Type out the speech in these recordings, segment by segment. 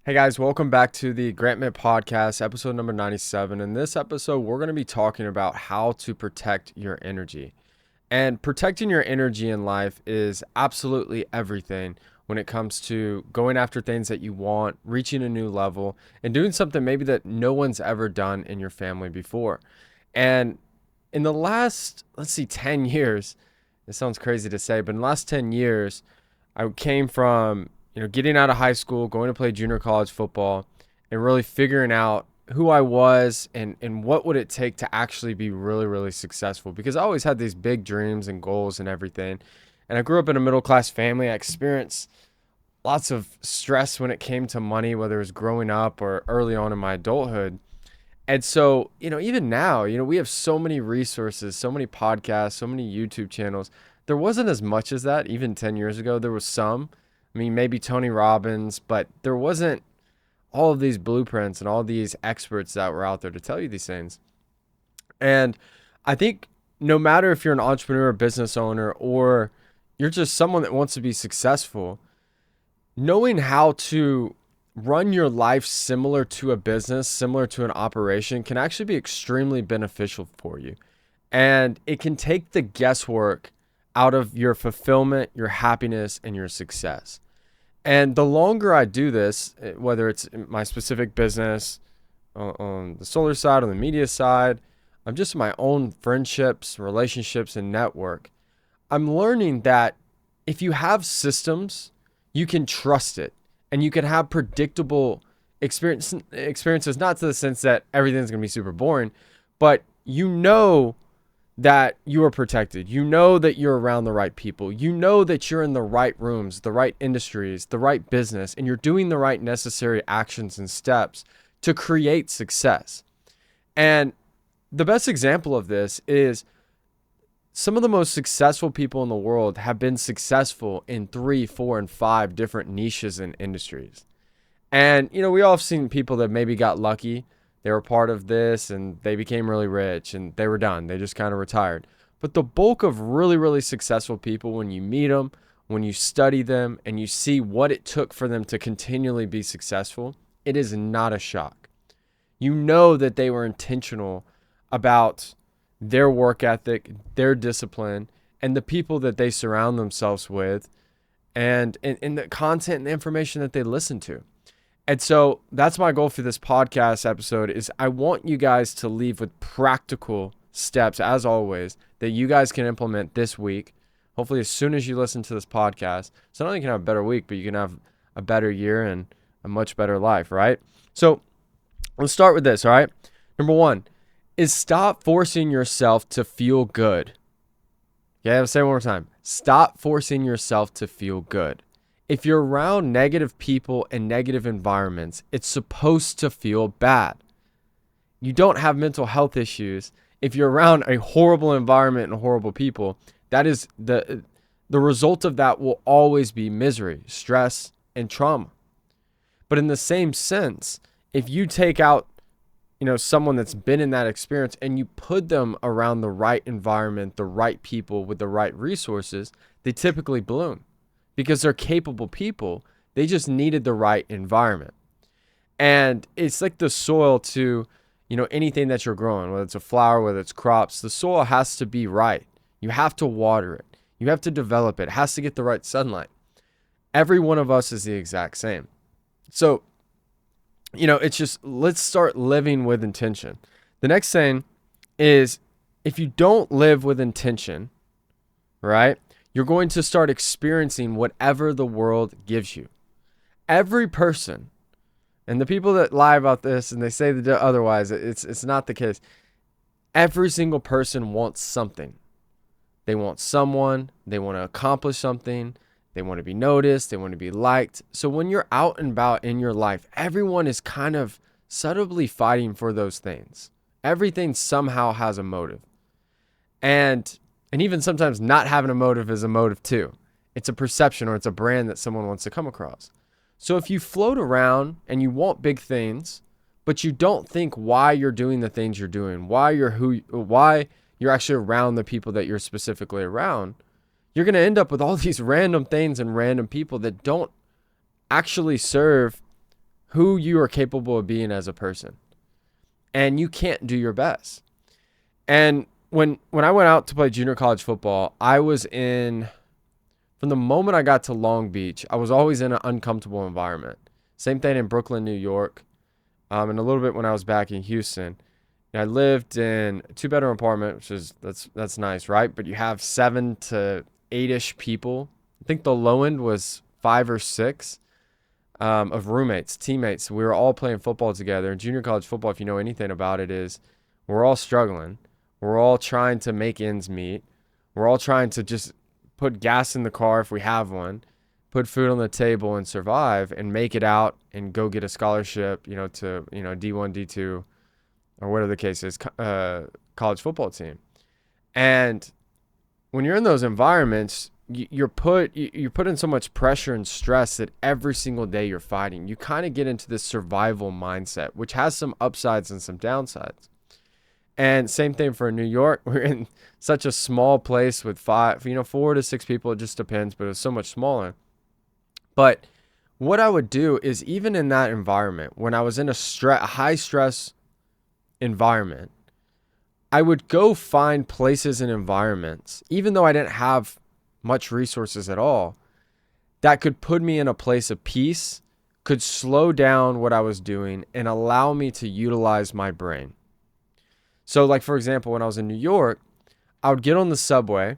Hey guys, welcome back to the Mitt podcast, episode number 97. In this episode, we're going to be talking about how to protect your energy. And protecting your energy in life is absolutely everything when it comes to going after things that you want, reaching a new level, and doing something maybe that no one's ever done in your family before. And in the last, 10 years, it sounds crazy to say, but in the last 10 years, I came from, getting out of high school, going to play junior college football, and really figuring out who I was and what would it take to actually be really, really successful. Because I always had these big dreams and goals and everything. And I grew up in a middle class family. I experienced lots of stress when it came to money, whether it was growing up or early on in my adulthood. And so, even now, we have so many resources, so many podcasts, so many YouTube channels. There wasn't as much as that even 10 years ago. There was some. I mean, maybe Tony Robbins, but there wasn't all of these blueprints and all these experts that were out there to tell you these things. And I think no matter if you're an entrepreneur, business owner, or you're just someone that wants to be successful, knowing how to run your life similar to a business, similar to an operation, can actually be extremely beneficial for you. And it can take the guesswork out of your fulfillment, your happiness, and your success. And the longer I do this, whether it's my specific business, on the solar side, on the media side, I'm just my own friendships, relationships, and network, I'm learning that if you have systems, you can trust it and you can have predictable experiences, not to the sense that everything's going to be super boring, but you know that you are protected. You know that you're around the right people. You know that you're in the right rooms, the right industries, the right business, and you're doing the right necessary actions and steps to create success. And the best example of this is some of the most successful people in the world have been successful in 3, 4, and 5 different niches and industries. And, we all have seen people that maybe got lucky. They were part of this and they became really rich and they were done. They just kind of retired. But the bulk of really, really successful people, when you meet them, when you study them and you see what it took for them to continually be successful, it is not a shock. You know that they were intentional about their work ethic, their discipline, and the people that they surround themselves with, and the content and the information that they listen to. And so that's my goal for this podcast episode is I want you guys to leave with practical steps, as always, that you guys can implement this week. Hopefully as soon as you listen to this podcast, so not only can have a better week, but you can have a better year and a much better life, right? So let's start with this, all right? Number 1 is stop forcing yourself to feel good. Okay, I'll say it one more time. Stop forcing yourself to feel good. If you're around negative people and negative environments, it's supposed to feel bad. You don't have mental health issues if you're around a horrible environment and horrible people. That is the result of that will always be misery, stress, and trauma. But in the same sense, if you take out, someone that's been in that experience and you put them around the right environment, the right people with the right resources, they typically bloom. Because they're capable people. They just needed the right environment. And it's like the soil to, anything that you're growing, whether it's a flower, whether it's crops, the soil has to be right. You have to water it. You have to develop it. It has to get the right sunlight. Every one of us is the exact same. So, it's just, let's start living with intention. The next thing is, if you don't live with intention, right? You're going to start experiencing whatever the world gives you. Every person, and the people that lie about this and they say that otherwise, it's not the case. Every single person wants something. They want someone, they want to accomplish something, they want to be noticed, they want to be liked. So when you're out and about in your life, everyone is kind of subtly fighting for those things. Everything somehow has a motive. And even sometimes not having a motive is a motive too. It's a perception or it's a brand that someone wants to come across. So if you float around and you want big things, but you don't think why you're doing the things you're doing, why you're actually around the people that you're specifically around, you're going to end up with all these random things and random people that don't actually serve who you are capable of being as a person. And you can't do your best. And when I went out to play junior college football, I was in, from the moment I got to Long Beach, I was always in an uncomfortable environment. Same thing in Brooklyn, New York, and a little bit when I was back in Houston. And I lived in a 2-bedroom apartment, which is that's nice, right? But you have 7 to 8-ish people. I think the low end was 5 or 6 of roommates, teammates. We were all playing football together. And junior college football, if you know anything about it, is we're all struggling. We're all trying to make ends meet. We're all trying to just put gas in the car if we have one, put food on the table and survive and make it out and go get a scholarship, to, D1, D2, or whatever the case is, college football team. And when you're in those environments, you're put in so much pressure and stress that every single day you're fighting. You kind of get into this survival mindset, which has some upsides and some downsides. And same thing for New York. We're in such a small place with 4 to 6 people. It just depends, but it's so much smaller. But what I would do is, even in that environment, when I was in a high stress environment, I would go find places and environments, even though I didn't have much resources at all, that could put me in a place of peace, could slow down what I was doing and allow me to utilize my brain. So like, for example, when I was in New York, I would get on the subway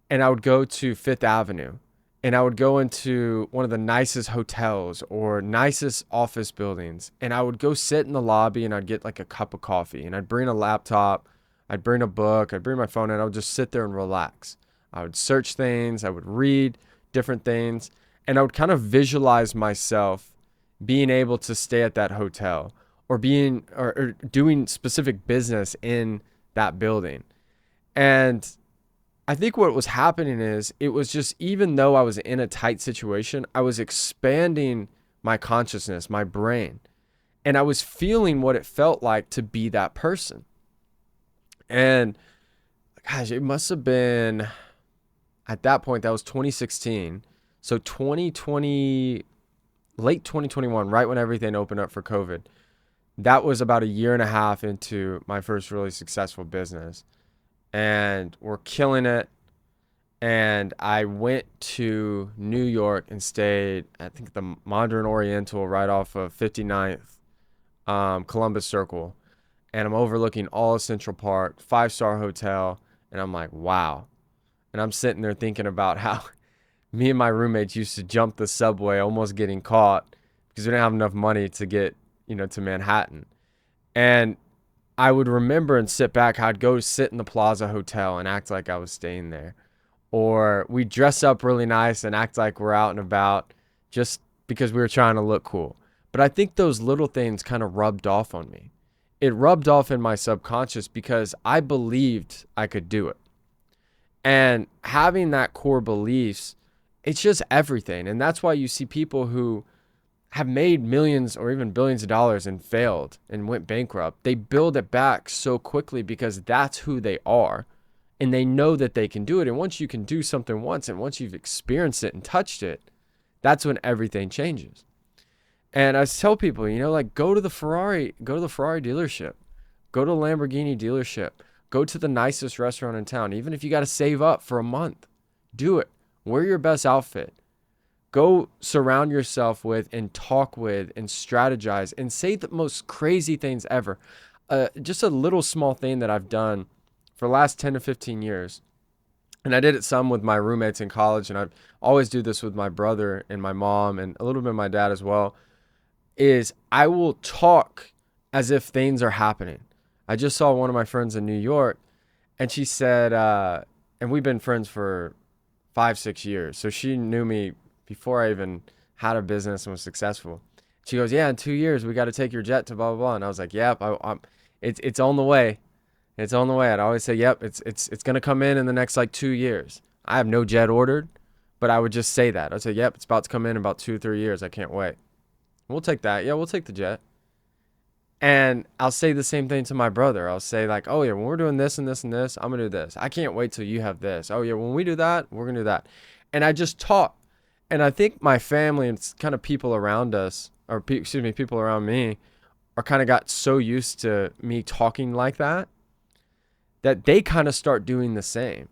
and I would go to Fifth Avenue and I would go into one of the nicest hotels or nicest office buildings. And I would go sit in the lobby and I'd get like a cup of coffee and I'd bring a laptop, I'd bring a book, I'd bring my phone, and I would just sit there and relax. I would search things, I would read different things, and I would kind of visualize myself being able to stay at that hotel or doing specific business in that building. And I think what was happening is, it was just, even though I was in a tight situation, I was expanding my consciousness, my brain, and I was feeling what it felt like to be that person. And gosh, it must have been, at that point, that was 2016. So 2020, late 2021, right when everything opened up for COVID, that was about a year and a half into my first really successful business. And we're killing it. And I went to New York and stayed, I think, the Modern Oriental right off of 59th, Columbus Circle. And I'm overlooking all of Central Park, 5-star hotel. And I'm like, wow. And I'm sitting there thinking about how me and my roommates used to jump the subway, almost getting caught because we didn't have enough money to get, to Manhattan. And I would remember and sit back, I'd go sit in the Plaza Hotel and act like I was staying there. Or we'd dress up really nice and act like we're out and about just because we were trying to look cool. But I think those little things kind of rubbed off on me. It rubbed off in my subconscious because I believed I could do it. And having that core beliefs, it's just everything. And that's why you see people who have made millions or even billions of dollars and failed and went bankrupt. They build it back so quickly because that's who they are. And they know that they can do it. And once you can do something once, and once you've experienced it and touched it, that's when everything changes. And I tell people, go to the Ferrari dealership, go to a Lamborghini dealership, go to the nicest restaurant in town. Even if you got to save up for a month, do it. Wear your best outfit. Go surround yourself with and talk with and strategize and say the most crazy things ever. Just a little small thing that I've done for the last 10 to 15 years. And I did it some with my roommates in college, and I always do this with my brother and my mom and a little bit of my dad as well, is I will talk as if things are happening. I just saw one of my friends in New York, and she said, and we've been friends for 5-6 years. So she knew me before I even had a business and was successful. She goes, yeah, in 2 years, we got to take your jet to blah, blah, blah. And I was like, yep, it's on the way. It's on the way. I'd always say, yep, it's going to come in the next 2 years. I have no jet ordered, but I would just say that. I'd say, yep, it's about to come in about 2-3 years. I can't wait. We'll take that. Yeah, we'll take the jet. And I'll say the same thing to my brother. I'll say oh yeah, when we're doing this and this and this, I'm going to do this. I can't wait till you have this. Oh yeah, when we do that, we're going to do that. And I just talk. And I think my family and kind of people around us, or people around me are kind of got so used to me talking like that they kind of start doing the same.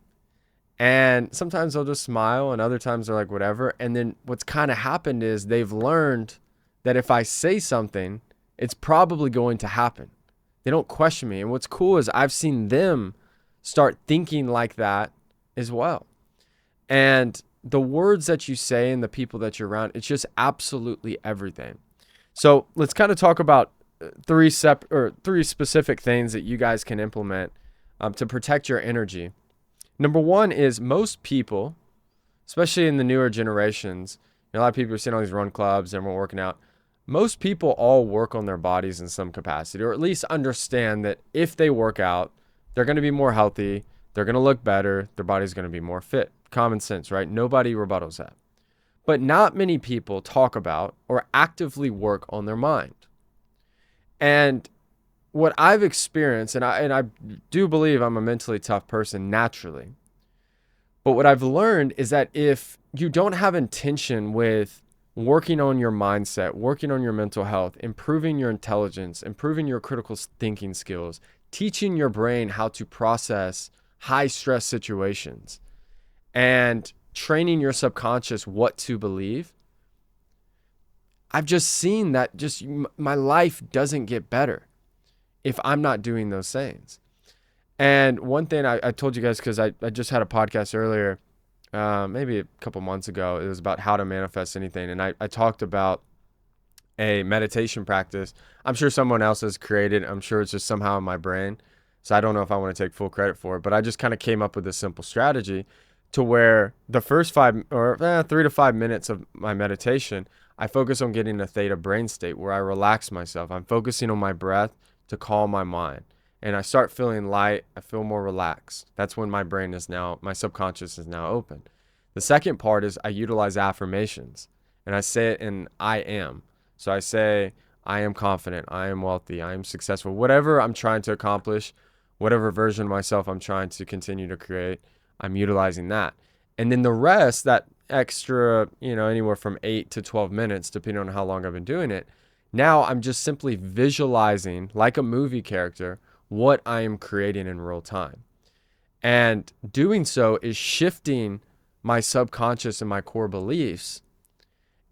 And sometimes they'll just smile and other times they're like, whatever. And then what's kind of happened is they've learned that if I say something, it's probably going to happen. They don't question me. And what's cool is I've seen them start thinking like that as well. And the words that you say and the people that you're around, it's just absolutely everything. So let's kind of talk about three specific things that you guys can implement to protect your energy. Number one is most people, especially in the newer generations, a lot of people are seeing all these run clubs and we're working out. Most people all work on their bodies in some capacity, or at least understand that if they work out, they're going to be more healthy, they're going to look better, their body's going to be more fit. Common sense, right? Nobody rebuttals that. But not many people talk about or actively work on their mind. And what I've experienced, and I do believe I'm a mentally tough person naturally, but what I've learned is that if you don't have intention with working on your mindset, working on your mental health, improving your intelligence, improving your critical thinking skills, teaching your brain how to process high stress situations, and training your subconscious what to believe, I've just seen that just my life doesn't get better if I'm not doing those things. And one thing I told you guys, because I just had a podcast earlier, maybe a couple months ago, it was about how to manifest anything. And I talked about a meditation practice. I'm sure someone else has created. I'm sure it's just somehow in my brain. So I don't know if I want to take full credit for it, but I just kind of came up with this simple strategy to where the first 3 to 5 minutes of my meditation, I focus on getting a theta brain state where I relax myself. I'm focusing on my breath to calm my mind. And I start feeling light. I feel more relaxed. That's when my subconscious is now open. The second part is I utilize affirmations. And I say it in I am. So I say, I am confident. I am wealthy. I am successful. Whatever I'm trying to accomplish, whatever version of myself I'm trying to continue to create, I'm utilizing that. And then the rest, that extra, anywhere from 8 to 12 minutes, depending on how long I've been doing it, now I'm just simply visualizing, like a movie character, what I am creating in real time. And doing so is shifting my subconscious and my core beliefs,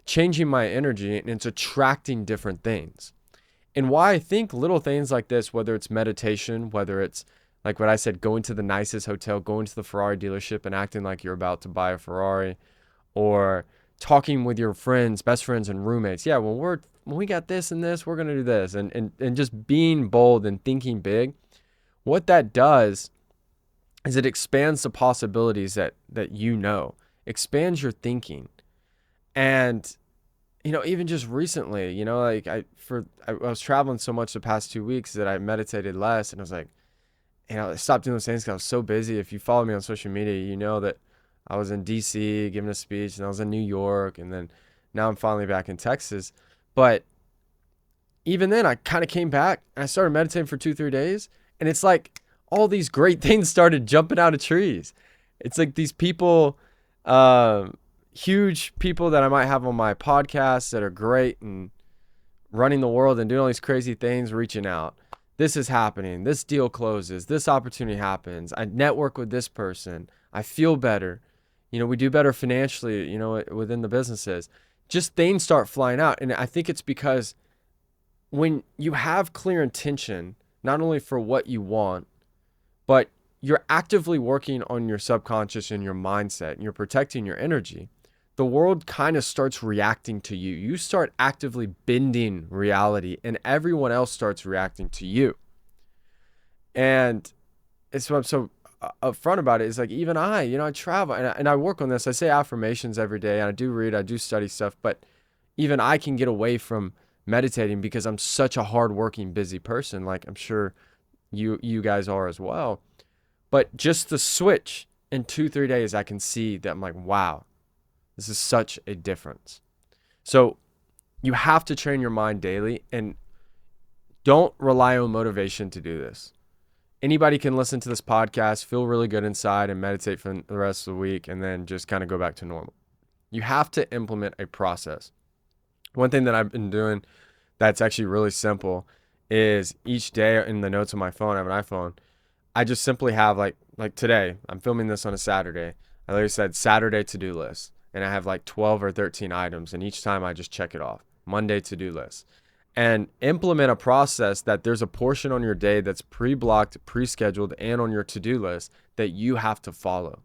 changing my energy, and it's attracting different things. And why I think little things like this, whether it's meditation, whether it's like what I said, going to the nicest hotel, going to the Ferrari dealership and acting like you're about to buy a Ferrari, or talking with your friends, best friends and roommates. Yeah, when we got this and this, we're going to do this. And just being bold and thinking big, what that does is it expands the possibilities that expands your thinking. And, even just recently, I was traveling so much the past 2 weeks that I meditated less, and I was like, I stopped doing those things because I was so busy. If you follow me on social media, you know that I was in DC giving a speech, and I was in New York, and then now I'm finally back in Texas. But even then, I kind of came back and I started meditating for 2-3 days, and it's like all these great things started jumping out of trees. It's like these people, huge people that I might have on my podcast that are great and running the world and doing all these crazy things, reaching out. This is happening. This deal closes. This opportunity happens. I network with this person. I feel better. We do better financially, within the businesses. Just things start flying out. And I think it's because when you have clear intention, not only for what you want, but you're actively working on your subconscious and your mindset, and you're protecting your energy, the world kind of starts reacting to you. You start actively bending reality, and everyone else starts reacting to you. And it's what I'm so upfront about it, is like, even I travel and I work on this. I say affirmations every day, and I do read, I do study stuff, but even I can get away from meditating because I'm such a hardworking, busy person. Like I'm sure you guys are as well. But just the switch in 2-3 days, I can see that I'm like, wow, this is such a difference. So you have to train your mind daily, and don't rely on motivation to do this. Anybody can listen to this podcast, feel really good inside, and meditate for the rest of the week, and then just kind of go back to normal. You have to implement a process. One thing that I've been doing that's actually really simple is each day in the notes on my phone, I have an iPhone. I just simply have like today, I'm filming this on a Saturday. I literally said Saturday to-do list, and I have like 12 or 13 items, and each time I just check it off. Monday to-do list. And implement a process that there's a portion on your day that's pre-blocked, pre-scheduled, and on your to-do list that you have to follow.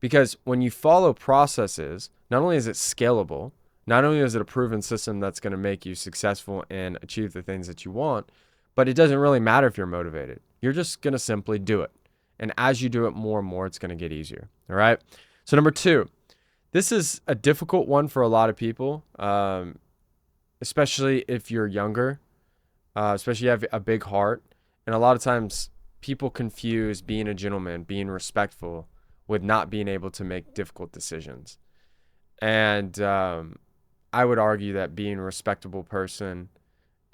Because when you follow processes, not only is it scalable, not only is it a proven system that's going to make you successful and achieve the things that you want, but it doesn't really matter if you're motivated. You're just going to simply do it. And as you do it more and more, it's going to get easier. All right. So, number two, this is a difficult one for a lot of people, especially if you're younger, especially if you have a big heart. And a lot of times people confuse being a gentleman, being respectful, with not being able to make difficult decisions. And I would argue that being a respectable person,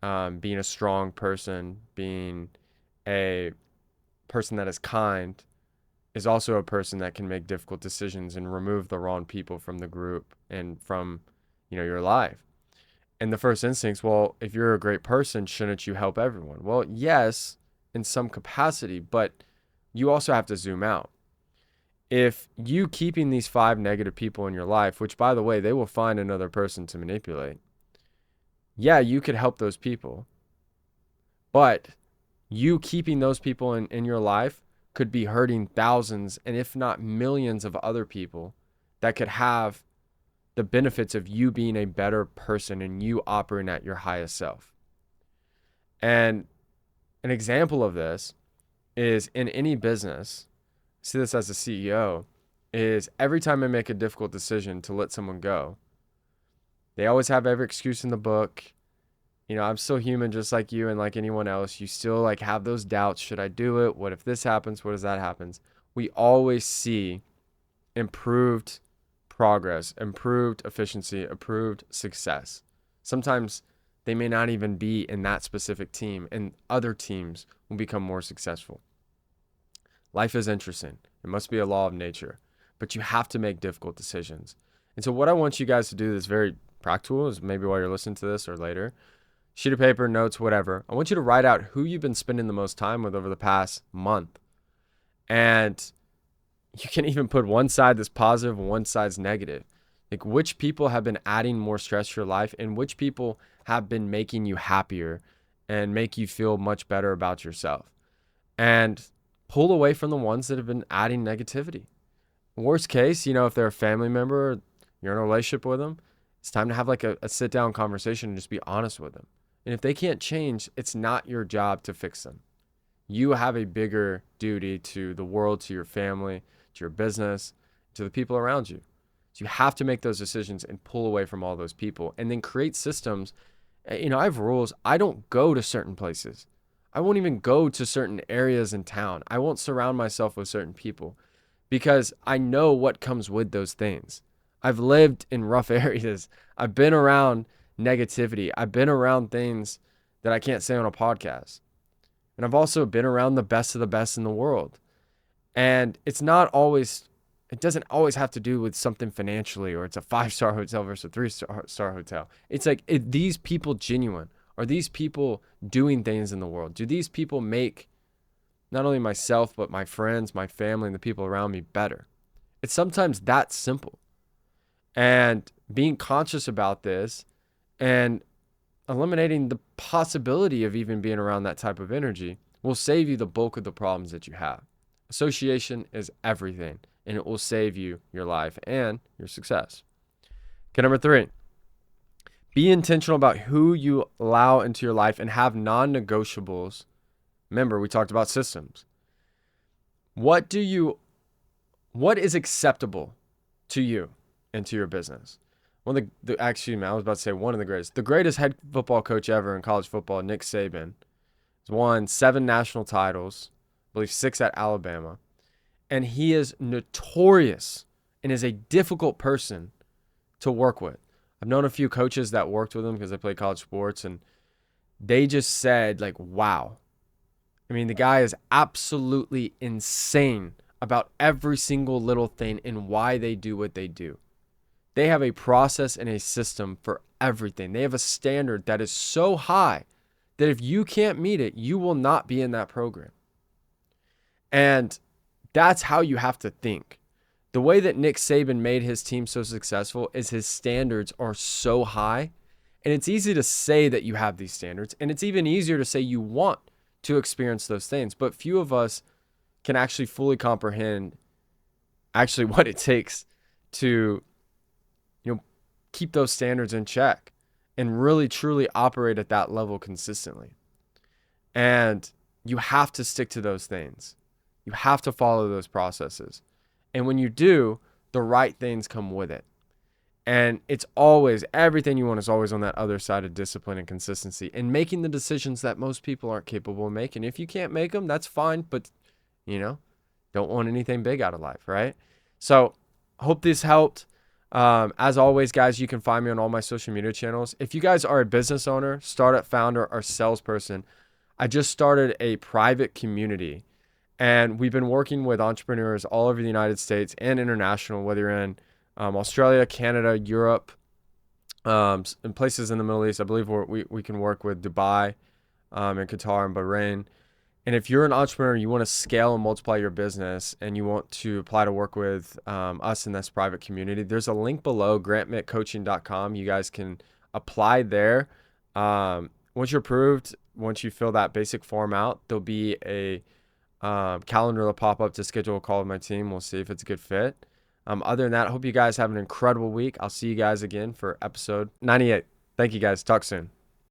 being a strong person, being a person that is kind, is also a person that can make difficult decisions and remove the wrong people from the group and from, your life. And the first instinct is, well, if you're a great person, shouldn't you help everyone? Well, yes, in some capacity, but you also have to zoom out. If you keeping these 5 negative people in your life, which by the way, they will find another person to manipulate. Yeah, you could help those people, but you keeping those people in your life could be hurting thousands and if not millions of other people that could have the benefits of you being a better person and you operating at your highest self. And an example of this is in any business, see this as a CEO, is every time I make a difficult decision to let someone go, they always have every excuse in the book. I'm still human just like you and like anyone else. You still like have those doubts. Should I do it? What if this happens? What if that happens? We always see improved progress, improved efficiency, improved success. Sometimes they may not even be in that specific team and other teams will become more successful. Life is interesting. It must be a law of nature, but you have to make difficult decisions. And so what I want you guys to do that's very practical is maybe while you're listening to this or later, sheet of paper, notes, whatever. I want you to write out who you've been spending the most time with over the past month. And you can even put one side that's positive and one side's negative. Like which people have been adding more stress to your life and which people have been making you happier and make you feel much better about yourself. And pull away from the ones that have been adding negativity. Worst case, if they're a family member, you're in a relationship with them, it's time to have like a sit down conversation and just be honest with them. And if they can't change, it's not your job to fix them. You have a bigger duty to the world, to your family, to your business, to the people around you. So you have to make those decisions and pull away from all those people and then create systems. I have rules. I don't go to certain places. I won't even go to certain areas in town. I won't surround myself with certain people because I know what comes with those things. I've lived in rough areas. I've been around negativity. I've been around things that I can't say on a podcast. And I've also been around the best of the best in the world. And it doesn't always have to do with something financially or it's a 5-star hotel versus a 3-star hotel. It's like, are these people genuine? Are these people doing things in the world? Do these people make not only myself, but my friends, my family, and the people around me better? It's sometimes that simple. And being conscious about this and eliminating the possibility of even being around that type of energy will save you the bulk of the problems that you have. Association is everything, and it will save you your life and your success. Okay, number 3, be intentional about who you allow into your life and have non-negotiables. Remember, we talked about systems. What is acceptable to you and to your business? I was about to say one of the greatest head football coach ever in college football, Nick Saban, has won 7 national titles, I believe 6 at Alabama. And he is notorious and is a difficult person to work with. I've known a few coaches that worked with him because they play college sports, and they just said, like, wow. I mean, the guy is absolutely insane about every single little thing and why they do what they do. They have a process and a system for everything. They have a standard that is so high that if you can't meet it, you will not be in that program. And that's how you have to think. The way that Nick Saban made his team so successful is his standards are so high. And it's easy to say that you have these standards. And it's even easier to say you want to experience those things. But few of us can actually fully comprehend actually what it takes to, keep those standards in check and really truly operate at that level consistently. And you have to stick to those things. You have to follow those processes. And when you do, the right things come with it. And it's always, everything you want is always on that other side of discipline and consistency and making the decisions that most people aren't capable of making. If you can't make them, that's fine, but don't want anything big out of life, right? So hope this helped. As always, guys, you can find me on all my social media channels. If you guys are a business owner, startup founder, or salesperson, I just started a private community, and we've been working with entrepreneurs all over the United States and international, whether you're in Australia, Canada, Europe, and places in the Middle East. I believe we can work with Dubai, and Qatar and Bahrain. And if you're an entrepreneur, you want to scale and multiply your business, and you want to apply to work with us in this private community, there's a link below, grantmittcoaching.com. You guys can apply there. Once you're approved, once you fill that basic form out, there'll be a calendar that'll pop up to schedule a call with my team. We'll see if it's a good fit. Other than that, I hope you guys have an incredible week. I'll see you guys again for episode 98. Thank you, guys. Talk soon.